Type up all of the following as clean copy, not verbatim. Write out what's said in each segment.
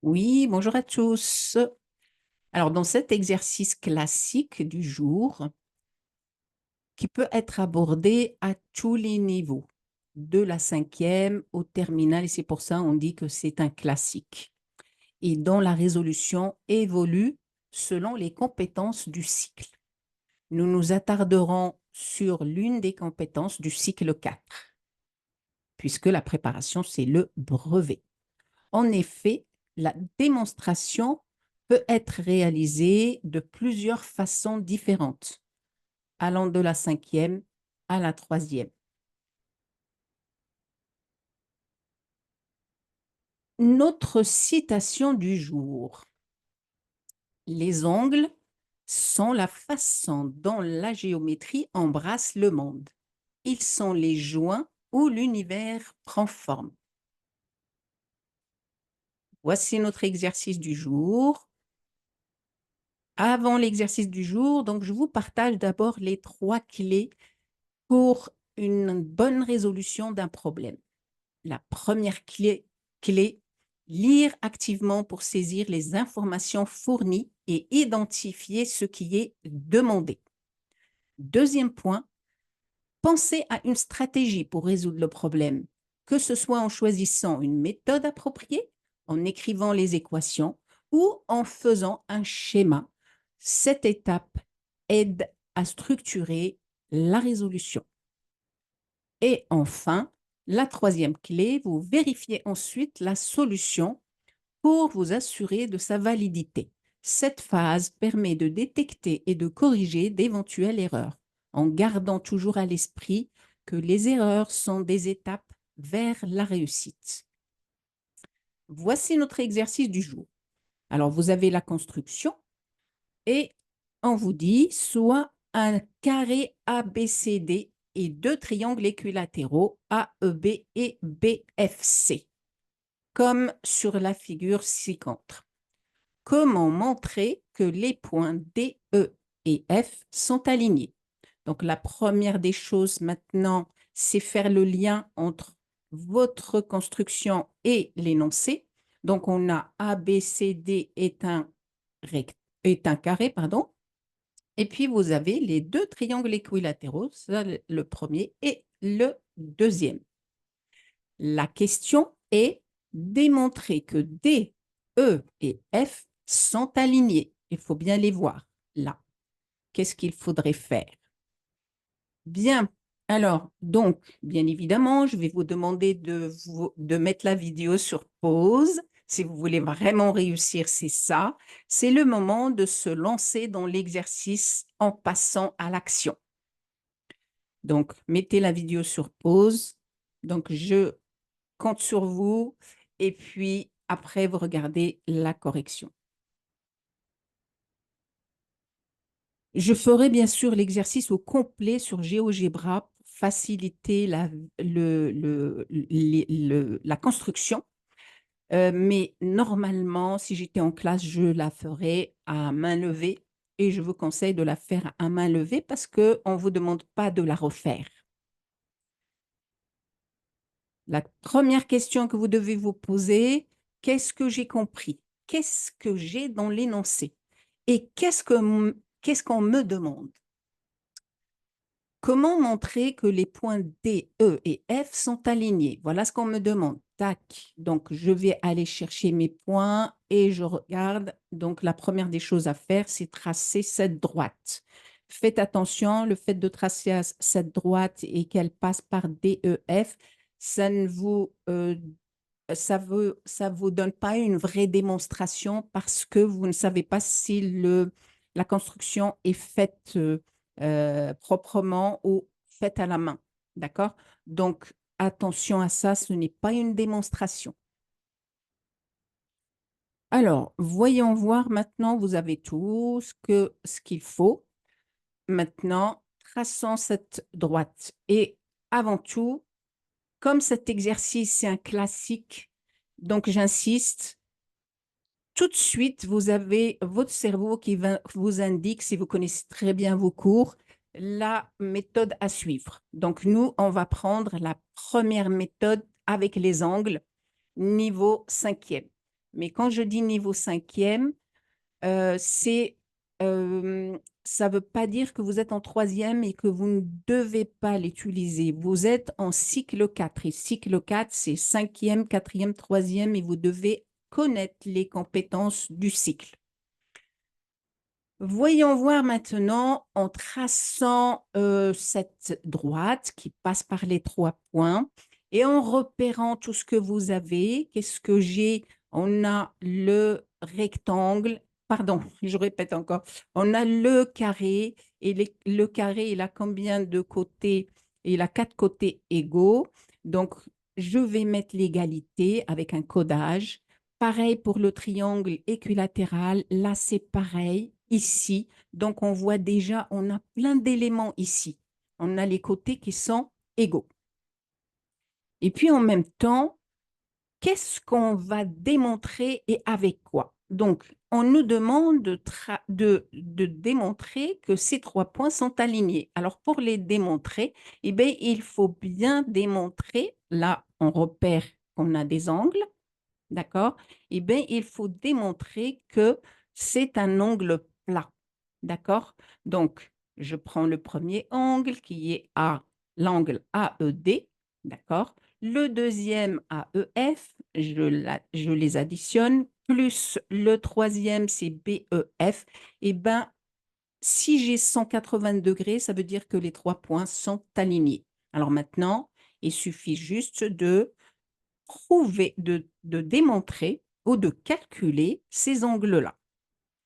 Oui, bonjour à tous. Alors, dans cet exercice classique du jour, qui peut être abordé à tous les niveaux, de la cinquième au terminal, et c'est pour ça on dit que c'est un classique, et dont la résolution évolue selon les compétences du cycle. Nous nous attarderons sur l'une des compétences du cycle 4, puisque la préparation, c'est le brevet. En effet, la démonstration peut être réalisée de plusieurs façons différentes, allant de la cinquième à la troisième. Notre citation du jour. Les angles sont la façon dont la géométrie embrasse le monde. Ils sont les joints où l'univers prend forme. Voici notre exercice du jour. Avant l'exercice du jour, donc je vous partage d'abord les 3 clés pour une bonne résolution d'un problème. La première clé, lire activement pour saisir les informations fournies et identifier ce qui est demandé. Deuxième point, penser à une stratégie pour résoudre le problème, que ce soit en choisissant une méthode appropriée, en écrivant les équations ou en faisant un schéma. Cette étape aide à structurer la résolution. Et enfin, la troisième clé, vous vérifiez ensuite la solution pour vous assurer de sa validité. Cette phase permet de détecter et de corriger d'éventuelles erreurs, en gardant toujours à l'esprit que les erreurs sont des étapes vers la réussite. Voici notre exercice du jour. Alors, vous avez la construction et on vous dit soit un carré ABCD et 2 triangles équilatéraux AEB et BFC, comme sur la figure ci-contre. Comment montrer que les points D, E et F sont alignés? Donc, la première des choses maintenant, c'est faire le lien entre votre construction et l'énoncé. Donc, on a ABCD est un carré, pardon. Et puis, vous avez les 2 triangles équilatéraux, ça, le premier et le deuxième. La question est démontrer que D, E et F sont alignés. Il faut bien les voir là. Qu'est-ce qu'il faudrait faire? Bien. Alors, donc, bien évidemment, je vais vous demander de mettre la vidéo sur pause. Si vous voulez vraiment réussir, c'est ça. C'est le moment de se lancer dans l'exercice en passant à l'action. Donc, mettez la vidéo sur pause. Donc, je compte sur vous et puis après, vous regardez la correction. Je ferai bien sûr l'exercice au complet sur GeoGebra pour faciliter la construction. Mais normalement, si j'étais en classe, je la ferais à main levée et je vous conseille de la faire à main levée parce qu'on ne vous demande pas de la refaire. La première question que vous devez vous poser, qu'est-ce que j'ai compris? Qu'est-ce que j'ai dans l'énoncé? Et qu'est-ce qu'on me demande? Comment montrer que les points D, E et F sont alignés? Voilà ce qu'on me demande. Tac. Donc, je vais aller chercher mes points et je regarde. Donc, la première des choses à faire, c'est tracer cette droite. Faites attention, le fait de tracer cette droite et qu'elle passe par D, E, F, ça ne ça vous donne pas une vraie démonstration parce que vous ne savez pas si la construction est faite proprement ou faite à la main. D'accord? Donc, attention à ça, ce n'est pas une démonstration. Alors, voyons voir maintenant, vous avez tout ce qu'il faut. Maintenant, traçons cette droite. Et avant tout, comme cet exercice, c'est un classique, donc j'insiste, tout de suite, vous avez votre cerveau qui vous indique, si vous connaissez très bien vos cours, la méthode à suivre. Donc, nous, on va prendre la première méthode avec les angles, niveau cinquième. Mais quand je dis niveau cinquième, c'est, ça ne veut pas dire que vous êtes en troisième et que vous ne devez pas l'utiliser. Vous êtes en cycle 4 et cycle 4, c'est cinquième, quatrième, troisième et vous devez connaître les compétences du cycle. Voyons voir maintenant en traçant cette droite qui passe par les 3 points et en repérant tout ce que vous avez. Qu'est-ce que j'ai? On a le rectangle, pardon, je répète encore, on a le carré et le carré, il a combien de côtés? Il a 4 côtés égaux. Donc, je vais mettre l'égalité avec un codage. Pareil pour le triangle équilatéral. Là, c'est pareil ici. Donc, on voit déjà, on a plein d'éléments ici. On a les côtés qui sont égaux. Et puis, en même temps, qu'est-ce qu'on va démontrer et avec quoi? Donc, on nous demande de démontrer que ces 3 points sont alignés. Alors, pour les démontrer, eh bien, il faut bien démontrer, là, on repère qu'on a des angles, d'accord? Eh bien, il faut démontrer que c'est un angle plat, d'accord? Donc, je prends le premier angle qui est l'angle AED, d'accord? Le deuxième AEF, je les additionne, plus le troisième, c'est BEF. Eh bien, si j'ai 180 degrés, ça veut dire que les 3 points sont alignés. Alors maintenant, il suffit juste de prouver, de démontrer ou de calculer ces angles-là.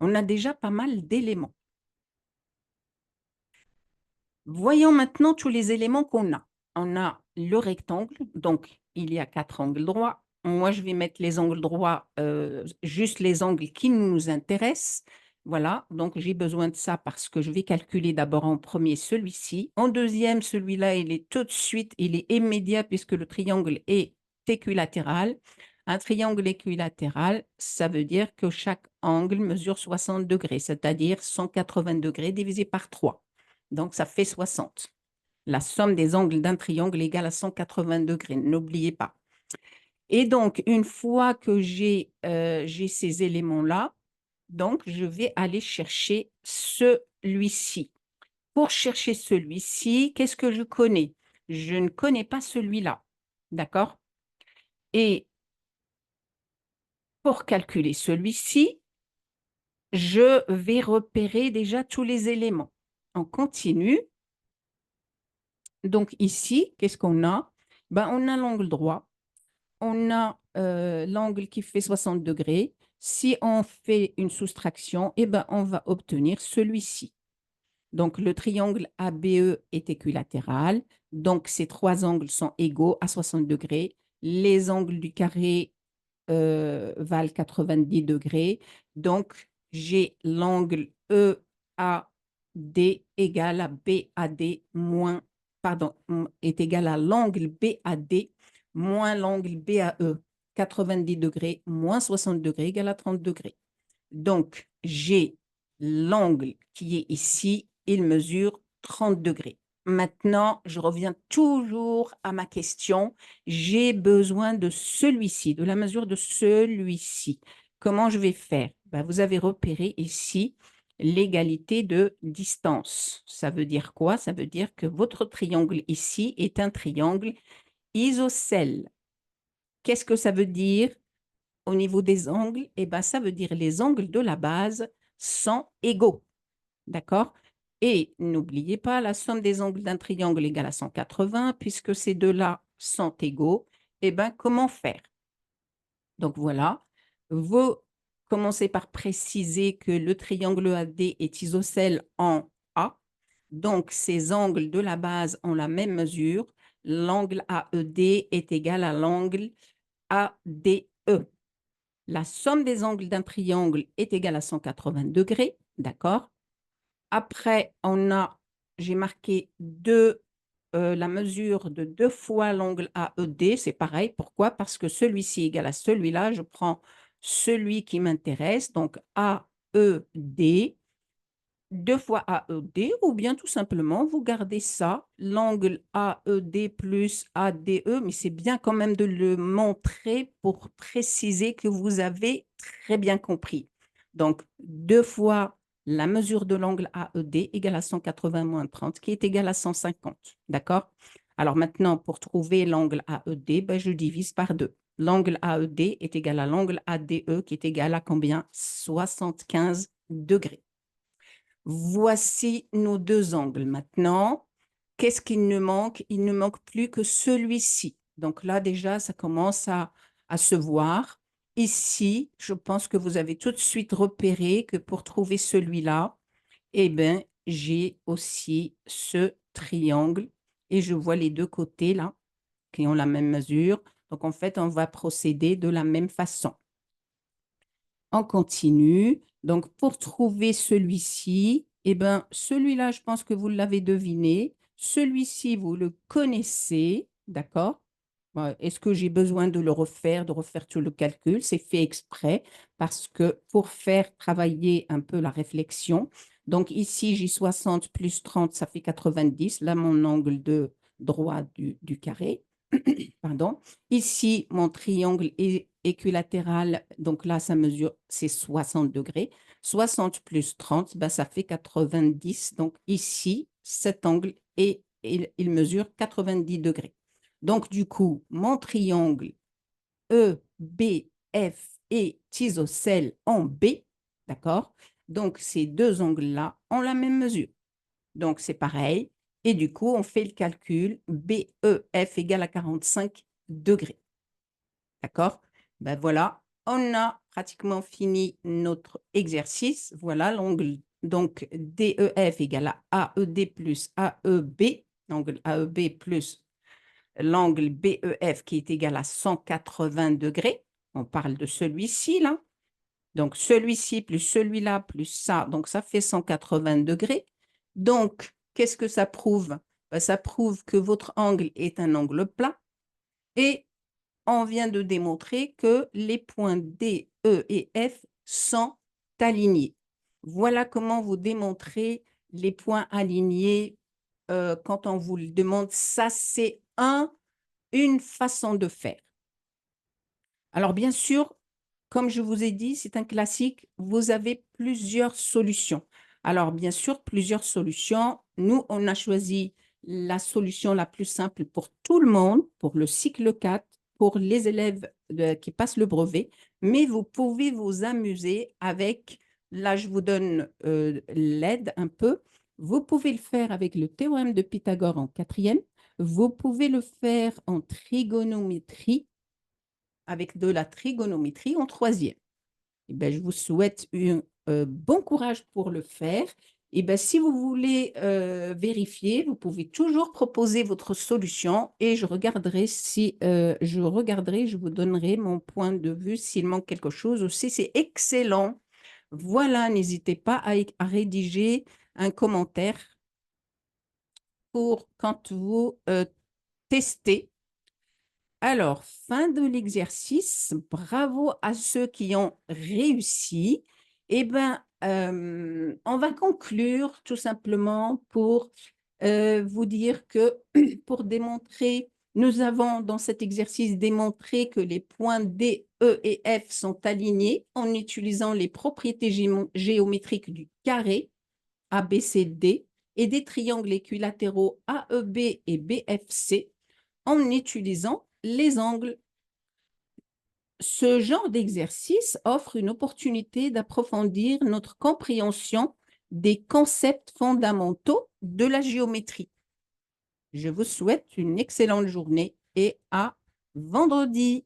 On a déjà pas mal d'éléments. Voyons maintenant tous les éléments qu'on a. On a le rectangle, donc il y a 4 angles droits. Moi, je vais mettre les angles droits, juste les angles qui nous intéressent. Voilà, donc j'ai besoin de ça parce que je vais calculer d'abord en premier celui-ci. En deuxième, celui-là, il est tout de suite, il est immédiat puisque le triangle est équilatéral. Un triangle équilatéral, ça veut dire que chaque angle mesure 60 degrés, c'est-à-dire 180 degrés divisé par 3. Donc, ça fait 60. La somme des angles d'un triangle égale à 180 degrés, n'oubliez pas. Et donc, une fois que j'ai ces éléments-là, donc, je vais aller chercher celui-ci. Pour chercher celui-ci, qu'est-ce que je connais? Je ne connais pas celui-là. D'accord? Et pour calculer celui-ci, je vais repérer déjà tous les éléments. On continue. Donc ici, qu'est-ce qu'on a? Ben, on a l'angle droit, on a l'angle qui fait 60 degrés. Si on fait une soustraction, eh ben, on va obtenir celui-ci. Donc, le triangle ABE est équilatéral. Donc, ces 3 angles sont égaux à 60 degrés. Les angles du carré valent 90 degrés. Donc, j'ai l'angle EAD égale à BAD moins, pardon, est égal à l'angle BAD moins l'angle BAE. 90 degrés moins 60 degrés égale à 30 degrés. Donc, j'ai l'angle qui est ici, il mesure 30 degrés. Maintenant, je reviens toujours à ma question. J'ai besoin de celui-ci, de la mesure de celui-ci. Comment je vais faire? Ben, vous avez repéré ici l'égalité de distance. Ça veut dire quoi? Ça veut dire que votre triangle ici est un triangle isocèle. Qu'est-ce que ça veut dire? Au niveau des angles, eh ben, ça veut dire les angles de la base sont égaux. D'accord? Et n'oubliez pas, la somme des angles d'un triangle égale à 180, puisque ces deux-là sont égaux. Eh bien, comment faire? Donc voilà, vous commencez par préciser que le triangle AD est isocèle en A. Donc, ces angles de la base ont la même mesure. L'angle AED est égal à l'angle ADE. La somme des angles d'un triangle est égale à 180 degrés, d'accord? Après, j'ai marqué la mesure de 2 fois l'angle AED, c'est pareil. Pourquoi? Parce que celui-ci est égal à celui-là. Je prends celui qui m'intéresse, donc AED 2 fois AED ou bien tout simplement vous gardez ça, l'angle AED plus ADE, mais c'est bien quand même de le montrer pour préciser que vous avez très bien compris. Donc 2 fois la mesure de l'angle AED égale à 180 moins 30 qui est égal à 150, d'accord? Alors maintenant pour trouver l'angle AED, ben, je divise par 2. L'angle AED est égal à l'angle ADE qui est égal à combien? 75 degrés. Voici nos 2 angles. Maintenant, qu'est-ce qu'il nous manque? Il ne manque plus que celui-ci. Donc là, déjà, ça commence à se voir. Ici, je pense que vous avez tout de suite repéré que pour trouver celui-là, eh bien, j'ai aussi ce triangle et je vois les 2 côtés là qui ont la même mesure. Donc, en fait, on va procéder de la même façon. On continue. Donc, pour trouver celui-ci, eh ben, celui-là, je pense que vous l'avez deviné. Celui-ci, vous le connaissez, d'accord? Est-ce que j'ai besoin de le refaire, de refaire tout le calcul? C'est fait exprès parce que pour faire travailler un peu la réflexion, donc ici, j'ai 60 plus 30, ça fait 90. Là, mon angle de droit du carré. Pardon. Ici, mon triangle équilatéral, donc là, ça mesure, c'est 60 degrés. 60 plus 30, ben, ça fait 90. Donc ici, cet angle, il mesure 90 degrés. Donc, du coup, mon triangle EBF est isocèle en B, d'accord? Donc, ces 2 angles-là ont la même mesure. Donc, c'est pareil. Et du coup, on fait le calcul BEF égale à 45 degrés. D'accord? Ben voilà, on a pratiquement fini notre exercice. Voilà l'angle. Donc, DEF égale à AED plus AEB. L'angle AEB plus l'angle BEF qui est égal à 180 degrés. On parle de celui-ci, là. Donc, celui-ci plus celui-là plus ça. Donc, ça fait 180 degrés. Donc, qu'est-ce que ça prouve? Ben, ça prouve que votre angle est un angle plat. Et on vient de démontrer que les points D, E et F sont alignés. Voilà comment vous démontrez les points alignés quand on vous le demande. Ça, c'est une façon de faire. Alors, bien sûr, comme je vous ai dit, c'est un classique. Vous avez plusieurs solutions. Alors, bien sûr, plusieurs solutions. Nous, on a choisi la solution la plus simple pour tout le monde, pour le cycle 4, pour les élèves qui passent le brevet. Mais vous pouvez vous amuser avec, là, je vous donne l'aide un peu. Vous pouvez le faire avec le théorème de Pythagore en 4e. Vous pouvez le faire en trigonométrie avec de la trigonométrie en 3e. Eh bien, je vous souhaite un bon courage pour le faire. Et bien, si vous voulez vérifier, vous pouvez toujours proposer votre solution et je regarderai je vous donnerai mon point de vue s'il manque quelque chose aussi. C'est excellent. Voilà, n'hésitez pas à rédiger un commentaire pour quand vous testez. Alors, fin de l'exercice. Bravo à ceux qui ont réussi. Eh bien, on va conclure tout simplement pour vous dire que pour démontrer, nous avons dans cet exercice démontré que les points D, E et F sont alignés en utilisant les propriétés géométriques du carré ABCD et des triangles équilatéraux AEB et BFC en utilisant les angles. Ce genre d'exercice offre une opportunité d'approfondir notre compréhension des concepts fondamentaux de la géométrie. Je vous souhaite une excellente journée et à vendredi.